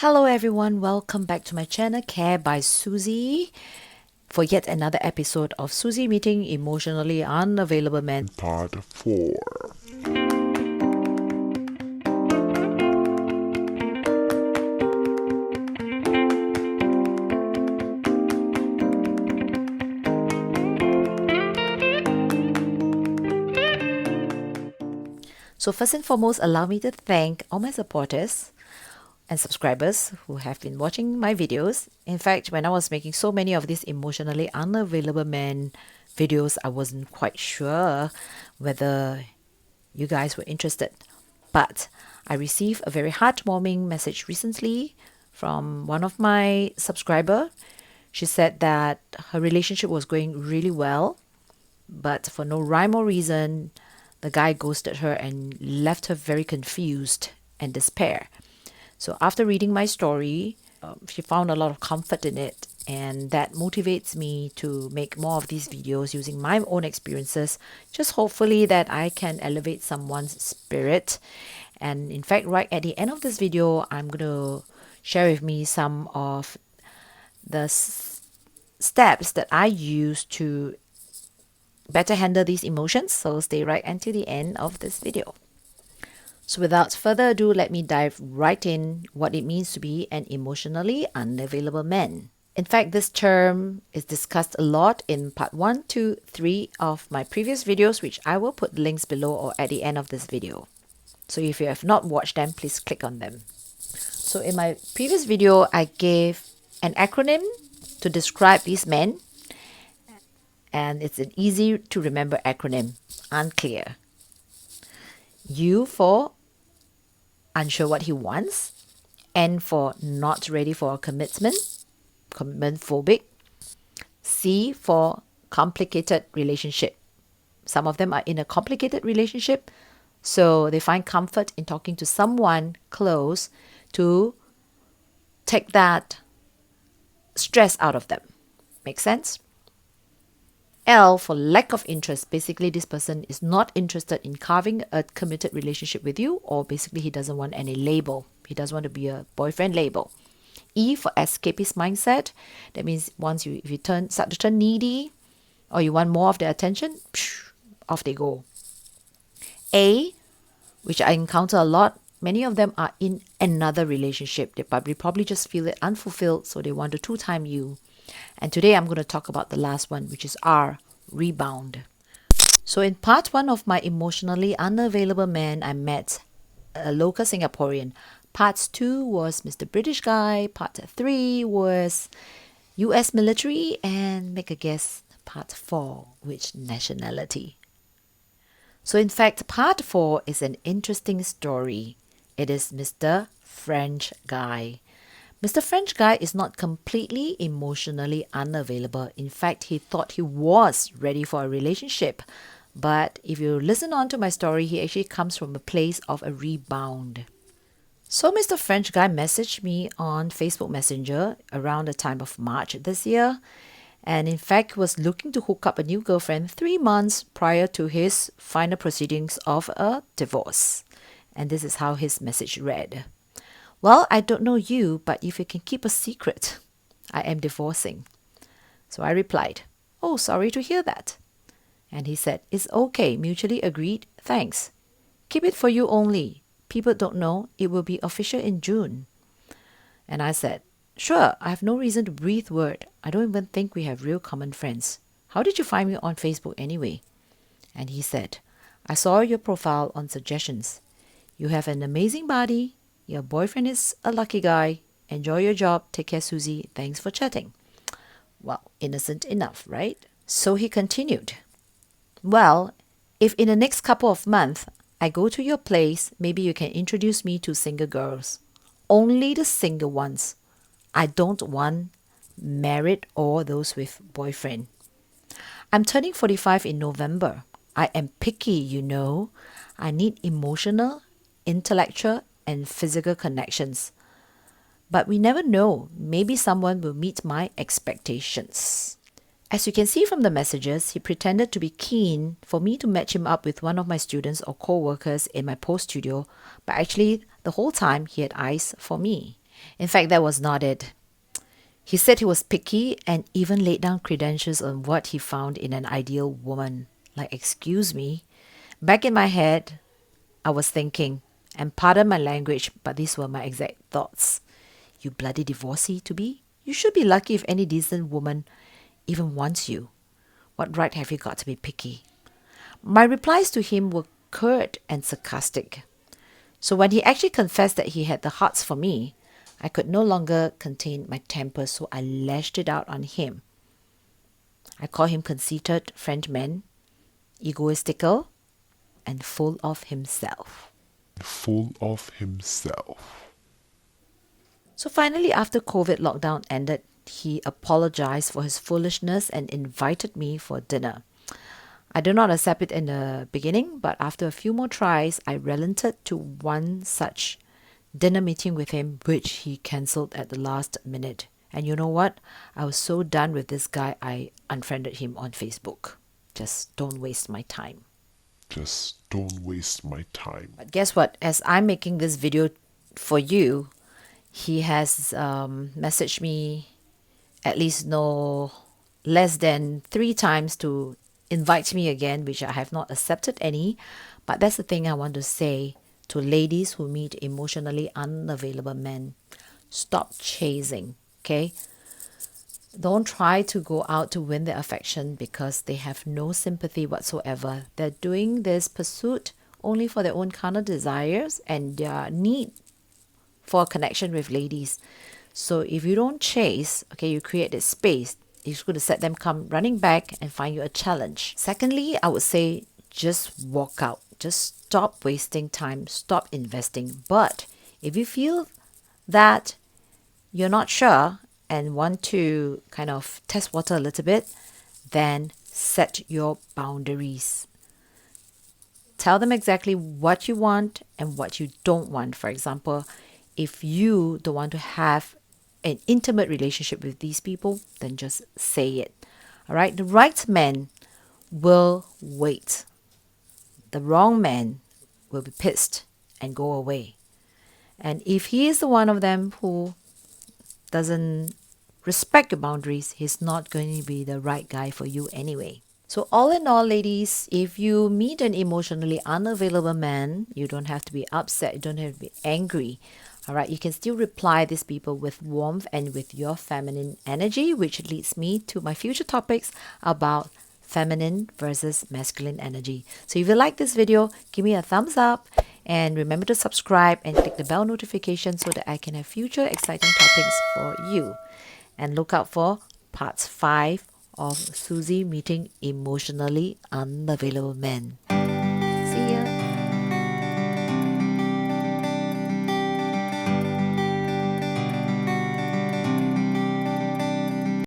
Hello everyone, welcome back to my channel Care by Suzie for yet another episode of Suzie Meeting Emotionally Unavailable Men Part 4. So first and foremost, allow me to thank all my supporters and subscribers who have been watching my videos. In fact, when I was making so many of these emotionally unavailable men videos, I wasn't quite sure whether you guys were interested. But I received a very heartwarming message recently from one of my subscriber. She said that her relationship was going really well, but for no rhyme or reason, the guy ghosted her and left her very confused and despair. So after reading my story, she found a lot of comfort in it, and that motivates me to make more of these videos using my own experiences, just hopefully that I can elevate someone's spirit. And in fact, right at the end of this video, I'm going to share with me some of the steps that I use to better handle these emotions. So stay right until the end of this video. So without further ado, let me dive right in what it means to be an emotionally unavailable man. In fact, this term is discussed a lot in part 1, 2, 3 of my previous videos, which I will put links below or at the end of this video. So if you have not watched them, please click on them. So in my previous video, I gave an acronym to describe these men, and it's an easy to remember acronym, unclear. U for unsure what he wants, N for not ready for a commitment phobic, C for complicated relationship. Some of them are in a complicated relationship, so they find comfort in talking to someone close to take that stress out of them. Make sense? L for lack of interest. Basically, this person is not interested in carving a committed relationship with you, or basically he doesn't want any label. He doesn't want to be a boyfriend label. E for escapist mindset. That means if you start to turn needy, or you want more of their attention, off they go. A, which I encounter a lot, many of them are in another relationship. They probably just feel it unfulfilled, so they want to two-time you. And today I'm going to talk about the last one, which is R, rebound. So in part 1 of my emotionally unavailable man, I met a local Singaporean. Part 2 was Mr. British guy. Part 3 was US military. And make a guess, part 4, which nationality? So in fact, part 4 is an interesting story. It is Mr. French guy. Mr. French guy is not completely emotionally unavailable. In fact, he thought he was ready for a relationship. But if you listen on to my story, he actually comes from a place of a rebound. So Mr. French guy messaged me on Facebook Messenger around the time of March this year. And in fact, was looking to hook up a new girlfriend 3 months prior to his final proceedings of a divorce. And this is how his message read. Well, I don't know you, but if you can keep a secret, I am divorcing. So I replied, oh, sorry to hear that. And he said, it's okay, mutually agreed, thanks. Keep it for you only. People don't know, it will be official in June. And I said, sure, I have no reason to breathe word. I don't even think we have real common friends. How did you find me on Facebook anyway? And he said, I saw your profile on suggestions. You have an amazing body. Your boyfriend is a lucky guy. Enjoy your job. Take care, Suzie. Thanks for chatting. Well, innocent enough, right? So he continued. Well, if in the next couple of months I go to your place, maybe you can introduce me to single girls. Only the single ones. I don't want married or those with boyfriend. I'm turning 45 in November. I am picky, you know. I need emotional, intellectual, and physical connections. But we never know. Maybe someone will meet my expectations. As you can see from the messages, he pretended to be keen for me to match him up with one of my students or co-workers in my post studio, but actually the whole time he had eyes for me. In fact, that was not it. He said he was picky and even laid down credentials on what he found in an ideal woman. Like, excuse me. Back in my head, I was thinking, and pardon my language, but these were my exact thoughts. You bloody divorcee to be? You should be lucky if any decent woman even wants you. What right have you got to be picky? My replies to him were curt and sarcastic. So when he actually confessed that he had the hearts for me, I could no longer contain my temper, so I lashed it out on him. I called him conceited Frenchman, egoistical, and full of himself. Full of himself. So finally, after COVID lockdown ended, he apologized for his foolishness and invited me for dinner. I did not accept it in the beginning, but after a few more tries, I relented to one such dinner meeting with him, which he cancelled at the last minute. And you know what? I was so done with this guy, I unfriended him on Facebook. Just don't waste my time. Just don't waste my time. But guess what? As I'm making this video for you, he has messaged me at least no less than 3 times to invite me again, which I have not accepted any. But that's the thing I want to say to ladies who meet emotionally unavailable men. Stop chasing, okay? Don't try to go out to win their affection because they have no sympathy whatsoever. They're doing this pursuit only for their own carnal desires and their need for a connection with ladies. So if you don't chase, okay, you create this space, it's going to set them come running back and find you a challenge. Secondly, I would say just walk out. Just stop wasting time, stop investing. But if you feel that you're not sure and want to kind of test water a little bit, then set your boundaries. Tell them exactly what you want and what you don't want. For example, if you don't want to have an intimate relationship with these people, then just say it. All right? The right man will wait. The wrong man will be pissed and go away. And if he is the one of them who doesn't respect your boundaries, he's not going to be the right guy for you anyway. So all in all, ladies, if you meet an emotionally unavailable man, you don't have to be upset, you don't have to be angry. All right, you can still reply these people with warmth and with your feminine energy, which leads me to my future topics about feminine versus masculine energy. So if you like this video, give me a thumbs up and remember to subscribe and click the bell notification so that I can have future exciting topics for you. And look out for parts 5 of Suzie meeting emotionally unavailable men.